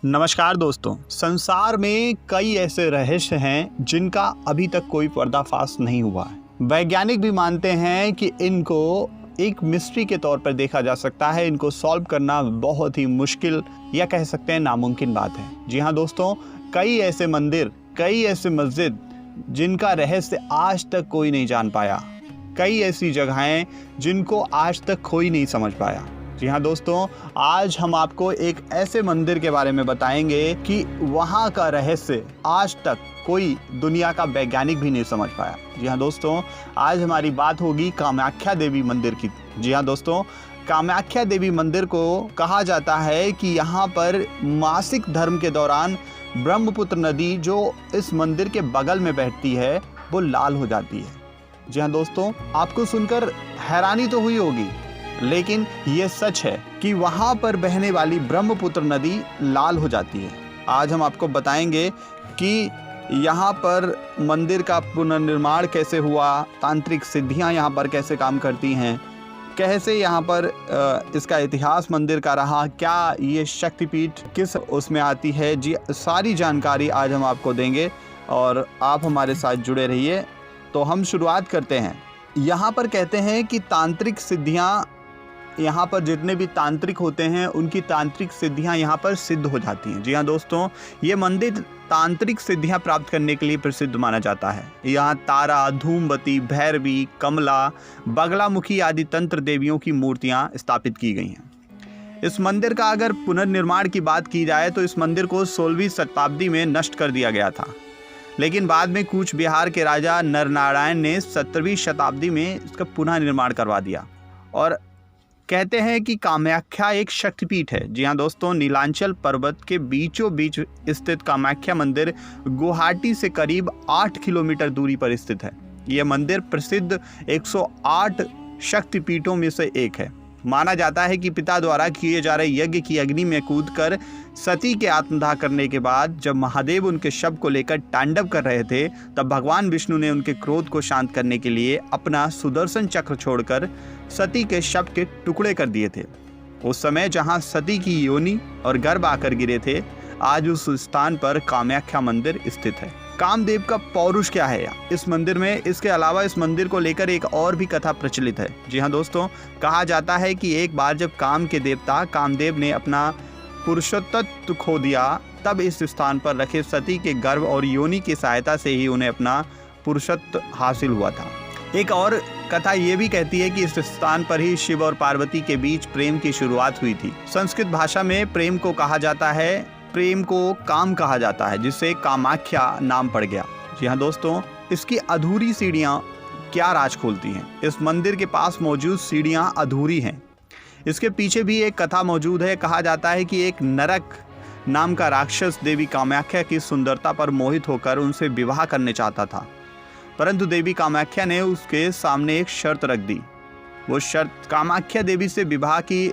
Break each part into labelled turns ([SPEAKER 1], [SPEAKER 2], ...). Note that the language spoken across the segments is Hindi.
[SPEAKER 1] नमस्कार दोस्तों। संसार में कई ऐसे रहस्य हैं जिनका अभी तक कोई पर्दाफाश नहीं हुआ है। वैज्ञानिक भी मानते हैं कि इनको एक मिस्ट्री के तौर पर देखा जा सकता है। इनको सॉल्व करना बहुत ही मुश्किल या कह सकते हैं नामुमकिन बात है। जी हाँ दोस्तों, कई ऐसे मंदिर, कई ऐसे मस्जिद जिनका रहस्य आज तक कोई नहीं जान पाया। कई ऐसी जगहें जिनको आज तक कोई नहीं समझ पाया। जी हाँ दोस्तों, आज हम आपको एक ऐसे मंदिर के बारे में बताएंगे कि वहाँ का रहस्य आज तक कोई दुनिया का वैज्ञानिक भी नहीं समझ पाया। जी हाँ दोस्तों, आज हमारी बात होगी कामाख्या देवी मंदिर की। जी हाँ दोस्तों, कामाख्या देवी मंदिर को कहा जाता है कि यहाँ पर मासिक धर्म के दौरान ब्रह्मपुत्र नदी जो इस मंदिर के बगल में बहती है वो लाल हो जाती है। जी हाँ दोस्तों, आपको सुनकर हैरानी तो हुई होगी, लेकिन ये सच है कि वहाँ पर बहने वाली ब्रह्मपुत्र नदी लाल हो जाती है। आज हम आपको बताएंगे कि यहाँ पर मंदिर का पुनर्निर्माण कैसे हुआ, तांत्रिक सिद्धियाँ यहाँ पर कैसे काम करती हैं, कैसे यहाँ पर इसका इतिहास मंदिर का रहा, क्या ये शक्तिपीठ किस उसमें आती है। जी, सारी जानकारी आज हम आपको देंगे और आप हमारे साथ जुड़े रहिए। तो हम शुरुआत करते हैं। यहाँ पर कहते हैं कि तांत्रिक सिद्धियाँ, यहाँ पर जितने भी तांत्रिक होते हैं उनकी तांत्रिक सिद्धियाँ यहाँ पर सिद्ध हो जाती हैं। जी हाँ दोस्तों, ये मंदिर तांत्रिक सिद्धियाँ प्राप्त करने के लिए प्रसिद्ध माना जाता है। यहाँ तारा, धूमवती, भैरवी, कमला, बगलामुखी आदि तंत्र देवियों की मूर्तियाँ स्थापित की गई हैं। इस मंदिर का अगर पुनर्निर्माण की बात की जाए तो इस मंदिर को 16वीं शताब्दी में नष्ट कर दिया गया था, लेकिन बाद में कूच बिहार के राजा नरनारायण ने 17वीं शताब्दी में इसका पुनः निर्माण करवा दिया। और कहते हैं कि कामाख्या एक शक्तिपीठ है। जी हाँ दोस्तों, नीलांचल पर्वत के बीचों बीच स्थित कामाख्या मंदिर गुवाहाटी से करीब 8 किलोमीटर दूरी पर स्थित है। यह मंदिर प्रसिद्ध 108 शक्तिपीठों में से एक है। माना जाता है कि पिता द्वारा किए जा रहे यज्ञ की अग्नि में कूदकर सती के आत्मदाह करने के बाद जब महादेव उनके शव को लेकर तांडव कर रहे थे, तब भगवान विष्णु ने उनके क्रोध को शांत करने के लिए अपना सुदर्शन चक्र छोड़कर सती के शव के टुकड़े कर दिए थे। उस समय जहां सती की योनि और गर्भ आकर गिरे थे, आज उस स्थान पर कामाख्या मंदिर स्थित है। कामदेव का पौरुष क्या है इस मंदिर में? इसके अलावा इस मंदिर को लेकर एक और भी कथा प्रचलित है। जी हाँ दोस्तों, कहा जाता है कि एक बार जब काम के देवता कामदेव ने अपना पुरुषत्व खो दिया, तब इस स्थान पर रखे सती के गर्भ और योनि की सहायता से ही उन्हें अपना पुरुषत्व हासिल हुआ था। एक और कथा ये भी कहती है कि इस स्थान पर ही शिव और पार्वती के बीच प्रेम की शुरुआत हुई थी। संस्कृत भाषा में प्रेम को कहा जाता है, प्रेम को काम कहा जाता है, जिससे कामाख्या नाम पड़ गया। जी हाँ दोस्तों, इसकी अधूरी सीढ़ियाँ क्या राज खोलती हैं। इस मंदिर के पास मौजूद सीढ़ियाँ अधूरी हैं। इसके पीछे भी एक कथा मौजूद है। कहा जाता है कि एक नरक नाम का राक्षस देवी कामाख्या की सुंदरता पर मोहित होकर उनसे विवाह करने चाहता था, परंतु देवी कामाख्या ने उसके सामने एक शर्त रख दी। वो शर्त, कामाख्या देवी से विवाह की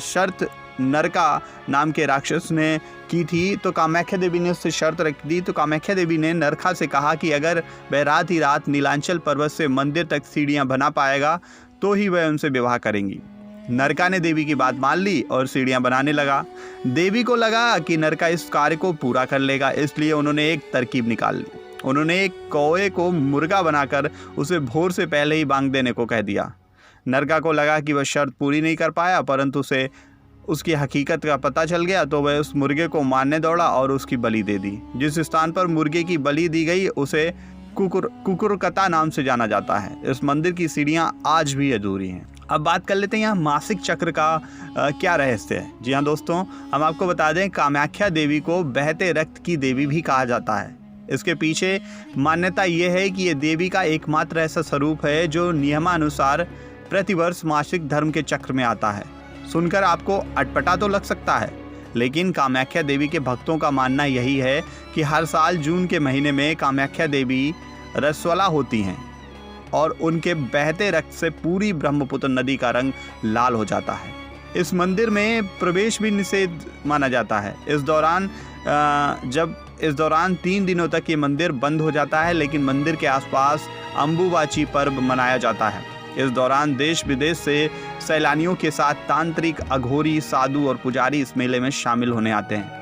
[SPEAKER 1] शर्त नरका नाम के राक्षस ने की थी। तो कामाख्या देवी ने उससे शर्त रख दी। तो कामाख्या देवी ने नरका से कहा कि अगर वह रात ही रात नीलांचल पर्वत से मंदिर तक सीढ़ियां बना पाएगा तो ही वह उनसे विवाह करेंगी। नरका ने देवी की बात मान ली और सीढ़ियां बनाने लगा। देवी को लगा कि नरका इस कार्य को पूरा कर लेगा, इसलिए उन्होंने एक तरकीब निकाल ली। उन्होंने एक कौवे को मुर्गा बनाकर उसे भोर से पहले ही बांग देने को कह दिया। नरका को लगा कि वह शर्त पूरी नहीं कर पाया, परंतु उसे उसकी हकीकत का पता चल गया, तो वह उस मुर्गे को मारने दौड़ा और उसकी बलि दे दी। जिस स्थान पर मुर्गे की बलि दी गई उसे कुकुरकता नाम से जाना जाता है। इस मंदिर की सीढ़ियाँ आज भी अधूरी हैं। अब बात कर लेते हैं यहाँ मासिक चक्र का क्या रहस्य है। जी हाँ दोस्तों, हम आपको बता दें, कामाख्या देवी को बहते रक्त की देवी भी कहा जाता है। इसके पीछे मान्यता ये है कि ये देवी का एकमात्र ऐसा स्वरूप है जो नियमानुसार प्रतिवर्ष मासिक धर्म के चक्र में आता है। सुनकर आपको अटपटा तो लग सकता है, लेकिन कामाख्या देवी के भक्तों का मानना यही है कि हर साल जून के महीने में कामाख्या देवी रसवला होती हैं और उनके बहते रक्त से पूरी ब्रह्मपुत्र नदी का रंग लाल हो जाता है। इस मंदिर में प्रवेश भी निषेध माना जाता है। इस दौरान 3 दिनों तक ये मंदिर बंद हो जाता है, लेकिन मंदिर के आसपास अम्बुबाची पर्व मनाया जाता है। इस दौरान देश विदेश से सैलानियों के साथ तांत्रिक, अघोरी, साधु और पुजारी इस मेले में शामिल होने आते हैं।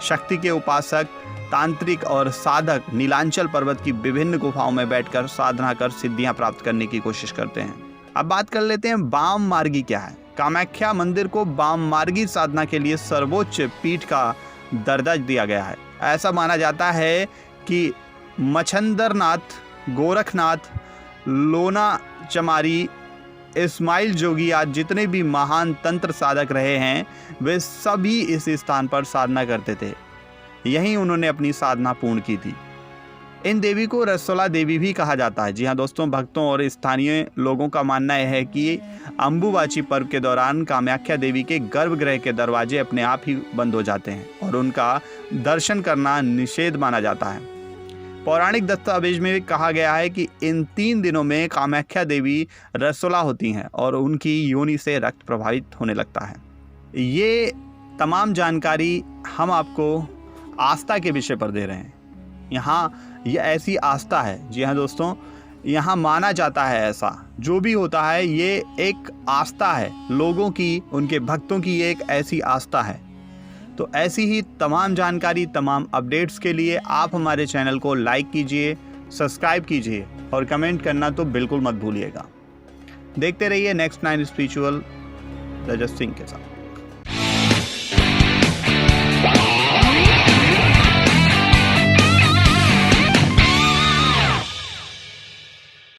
[SPEAKER 1] शक्ति के उपासक, तांत्रिक और साधक नीलांचल पर्वत की विभिन्न गुफाओं में बैठकर साधना कर सिद्धियां प्राप्त करने की कोशिश करते हैं। अब बात कर लेते हैं वाम मार्गी क्या है। कामाख्या मंदिर को वाम मार्गी साधना के लिए सर्वोच्च पीठ का दर्जा दिया गया है। ऐसा माना जाता है कि मच्छंदरनाथ, गोरखनाथ, लोना चमारी, इस्माइल जोगी आज जितने भी महान तंत्र साधक रहे हैं वे सभी इस स्थान पर साधना करते थे। यहीं उन्होंने अपनी साधना पूर्ण की थी। इन देवी को रसोला देवी भी कहा जाता है। जी हाँ दोस्तों, भक्तों और स्थानीय लोगों का मानना यह है कि अंबुबाची पर्व के दौरान कामाख्या देवी के गर्भगृह के दरवाजे अपने आप ही बंद हो जाते हैं और उनका दर्शन करना निषेध माना जाता है। पौराणिक दस्तावेज में कहा गया है कि इन 3 दिनों में कामाख्या देवी रसोला होती हैं और उनकी योनि से रक्त प्रभावित होने लगता है। ये तमाम जानकारी हम आपको आस्था के विषय पर दे रहे हैं। यहाँ ये ऐसी आस्था है। जी हाँ दोस्तों, यहाँ माना जाता है ऐसा जो भी होता है ये एक आस्था है लोगों की, उनके भक्तों की ये एक ऐसी आस्था है। तो ऐसी ही तमाम जानकारी, तमाम अपडेट्स के लिए आप हमारे चैनल को लाइक कीजिए, सब्सक्राइब कीजिए और कमेंट करना तो बिल्कुल मत भूलिएगा। देखते रहिए नेक्स्ट 9 स्पिरिचुअल रजत सिंह के साथ।